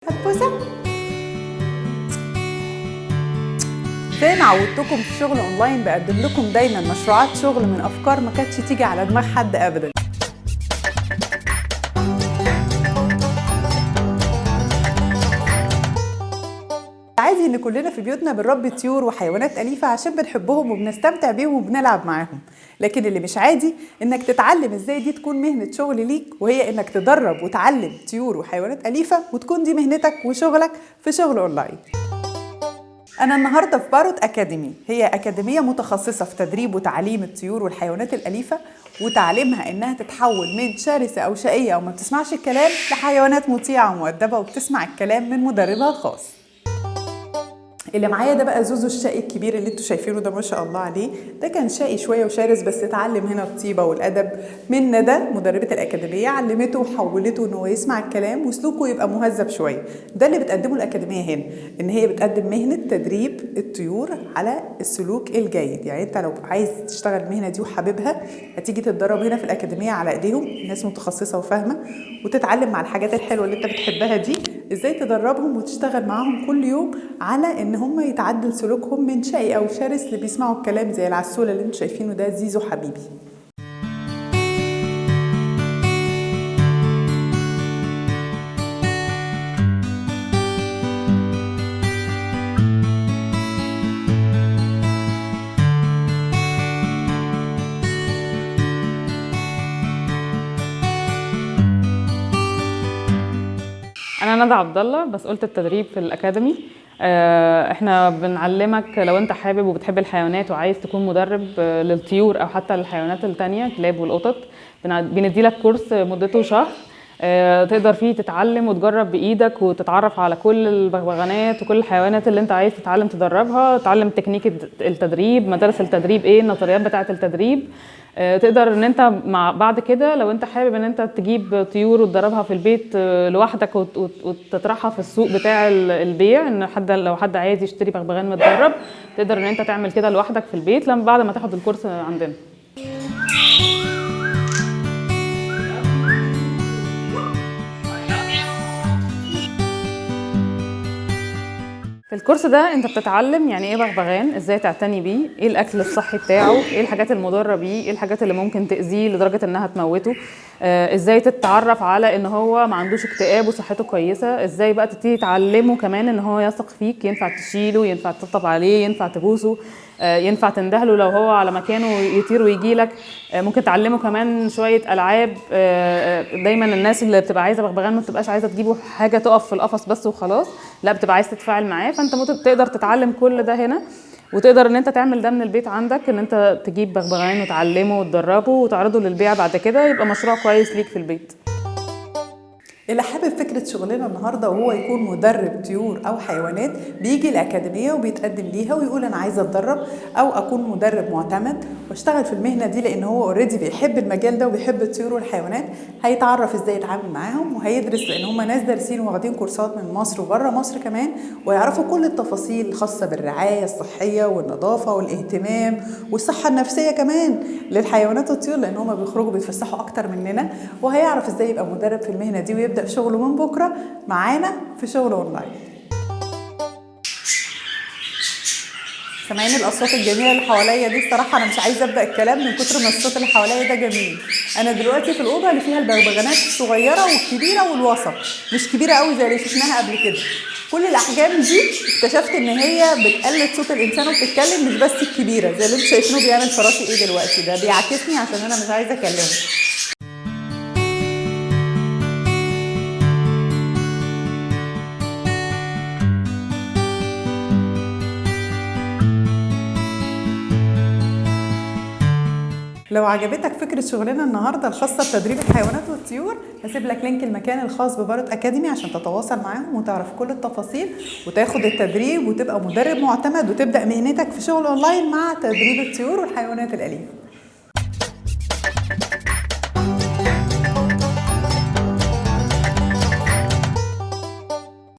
هتبوسة. زي ما عودتكم في شغل اونلاين بقدم لكم دايما مشروعات شغل من افكار ما كانتش تيجي على دماغ حد ابدا. عادي ان كلنا في بيوتنا بنربي طيور وحيوانات اليفه عشان بنحبهم وبنستمتع بيهم وبنلعب معاهم، لكن اللي مش عادي انك تتعلم ازاي دي تكون مهنه شغل ليك، وهي انك تدرب وتعلم طيور وحيوانات اليفه وتكون دي مهنتك وشغلك في شغل اونلاين. أنا النهاردة في باروت أكاديمي، هي أكاديمية متخصصة في تدريب وتعليم الطيور والحيوانات الأليفة وتعليمها إنها تتحول من شرسة أو شقية أو ما بتسمعش الكلام لحيوانات مطيعة ومؤدبة وبتسمع الكلام من مدربها الخاص. اللي معايا ده بقى زوزو الشقي الكبير اللي انتوا شايفينه ده، ما شاء الله عليه. ده كان شقي شويه وشارس، بس اتعلم هنا الطيبه والادب من ندى مدربه الاكاديميه، علمته وحولته ان هو يسمع الكلام وسلوكه يبقى مهذب شويه. ده اللي بتقدمه الاكاديميه هنا، ان هي بتقدم مهنه تدريب الطيور على السلوك الجيد. يعني انت لو عايز تشتغل المهنه دي وحاببها هتيجي تتدرب هنا في الاكاديميه على ايديهم، ناس متخصصه وفاهمه، وتتعلم مع الحاجات الحلوه اللي انت بتحبها دي ازاي تدربهم وتشتغل معاهم كل يوم على ان هم يتعدل سلوكهم من شقي او شرس اللي بيسمعوا الكلام زي العسولة اللي انتوا شايفينه ده، زيزو حبيبي. انا ندى عبد الله، مسؤوله التدريب في الاكاديمي. احنا بنعلمك لو انت حابب وبتحب الحيوانات وعايز تكون مدرب للطيور او حتى للحيوانات التانية الكلاب والقطط، بندي لك كورس مدته شهر تقدر فيه تتعلم وتجرب بايدك وتتعرف على كل البغبغانات وكل الحيوانات اللي انت عايز تتعلم تدربها، تتعلم تكنيك التدريب، مدارس التدريب ايه، النظريات بتاعه التدريب. تقدر ان انت بعد كده لو انت حابب ان انت تجيب طيور وتدربها في البيت لوحدك وتطرحها في السوق بتاع البيع، ان لو حد عايز يشتري بغبغان متدرب تقدر ان انت تعمل كده لوحدك في البيت لما بعد ما تاخد الكورس عندنا. في الكورس ده انت بتتعلم يعني ايه بغبغان، ازاي تعتني بيه، ايه الاكل الصحي بتاعه، ايه الحاجات المضره بيه، ايه الحاجات اللي ممكن تاذيه لدرجه انها تموته، ازاي تتعرف على ان هو ما عندوش اكتئاب وصحته كويسه، ازاي بقى تبتدي تعلمه كمان ان هو يثق فيك، ينفع تشيله، ينفع تطبطب عليه، ينفع تبوسه، ينفع تندهله لو هو على مكانه يطير ويجي لك. ممكن تعلمه كمان شويه العاب. دايما الناس اللي بتبقى عايزه بغبغان ما بتبقاش عايزه تجيبه حاجه تقف في القفص بس وخلاص، لا بتبقى عايز تتفاعل معاه، فانت ممكن تقدر تتعلم كل ده هنا، وتقدر ان انت تعمل ده من البيت عندك، ان انت تجيب بغبغان وتعلمه وتدربه وتعرضه للبيع بعد كده، يبقى مشروع كويس ليك في البيت. اللي حابب فكرة شغلنا النهاردة وهو يكون مدرب طيور أو حيوانات بيجي الأكاديمية وبيتقدم ليها ويقول أنا عايزة أتدرب أو أكون مدرب معتمد واشتغل في المهنة دي، لأن هو اوريدي بيحب المجال ده وبيحب الطيور والحيوانات. هيتعرف إزاي يتعامل معاهم وهيدرس، لأن هم ناس دارسين واخدين كورسات من مصر وبره مصر كمان، ويعرفوا كل التفاصيل الخاصة بالرعاية الصحية والنظافة والاهتمام والصحة النفسية كمان للحيوانات والطيور، لأن هم بيخرجوا بيتفسحوا أكتر مننا. وهيعرف إزاي يبقى مدرب في المهنة دي ويبدأ شغله من بكرة معانا في شغل اونلاين. سامعين الاصوات الجميله اللي حواليا دي؟ الصراحه انا مش عايزه ابدا الكلام من كتر ما الصوت اللي حواليا ده جميل. انا دلوقتي في الاوضه اللي فيها البغبغانات الصغيره والكبيره والوسط، مش كبيره قوي زي اللي شفناها قبل كده. كل الاحجام دي اكتشفت ان هي بتقلد صوت الانسان وبتتكلم، مش بس الكبيره زي اللي انتوا شايفينه بيعمل في راسي ايه دلوقتي، ده بيعاكسني عشان انا مش عايزه اكلمه. لو عجبتك فكرة شغلنا النهاردة الخاصة بتدريب الحيوانات والطيور، هسيب لك لينك المكان الخاص بباروت أكاديمي عشان تتواصل معاهم وتعرف كل التفاصيل وتاخد التدريب وتبقى مدرب معتمد وتبدأ مهنتك في شغل أونلاين مع تدريب الطيور والحيوانات الأليفة.